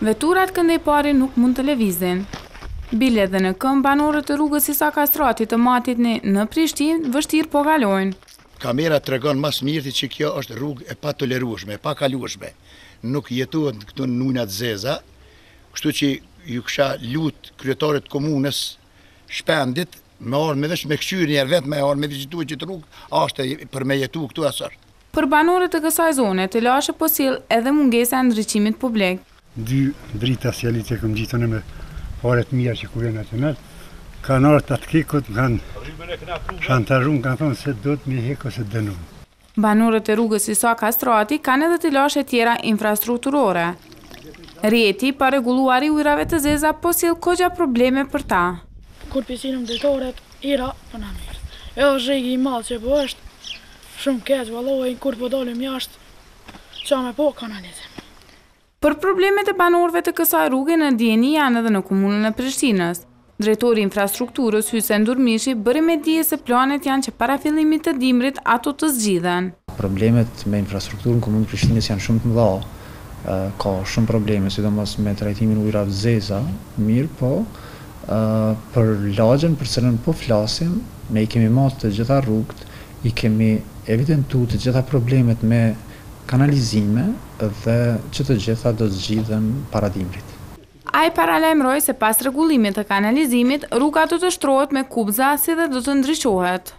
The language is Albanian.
Veturat këndejpari nuk mund të lëvizin. Bile dhe në këmbë banorët të rrugës Isa Kastrati të Matitni në Prishtinë vështirë po kalojnë. Kamera tregon mas mirë që kjo është rrugë e pa tolerueshme, e pa kalueshme. Nuk jetohet këtu në ujna të zeza, kështu që ju kisha lut kryetarit komunës shpendit me orë me vesh me këshyri njerë vetë me orë me vizitu që të rrugë, ashtë për me jetu këtu asër. Për banorët të kësaj zone të lashe po sill edhe mungesa e ndriçimit publik. 2 drita sjalit e këm gjitone me paret mija që ku vjen atë nërë, kanë artë atë kikot, kanë shantazhun, kanë thonë se do të mi hek ose dënun. Banorët e rrugës Isa Kastrati kanë edhe të lashe tjera infrastrukturore. Rjeti pa reguluari ujrave të zeza po sill kogja probleme për ta. Kur pisinëm dritoret, ira për në mirë. Edhe zhegi i malë që po është shumë keq, vallohej kur po dalim jashtë, qa me po kanalizim. Për problemet e banorëve të kësaj rruge në dieni janë edhe në komunën e Prishtinës. Drejtori i infrastrukturës Hysen Durmishi bëri me dije se planet janë që para fillimit të dimrit ato të zgjidhen. Problemet me infrastrukturën në komunën e Prishtinës janë shumë të mëdha. Ka shumë probleme, sidomos me trajtimin e ujrave të zeza, mirë po për lagjen për cilën po flasim, ne i kemi marrë të gjitha rrugët, i kemi evidentuar të gjitha problemet me kanalizime dhe që të gjitha do të zgjidhen para dimrit. Ai paralajmëroi se pas rregullimit të kanalizimit, rruga do të shtrohet me kubza si dhe do të ndriçohet.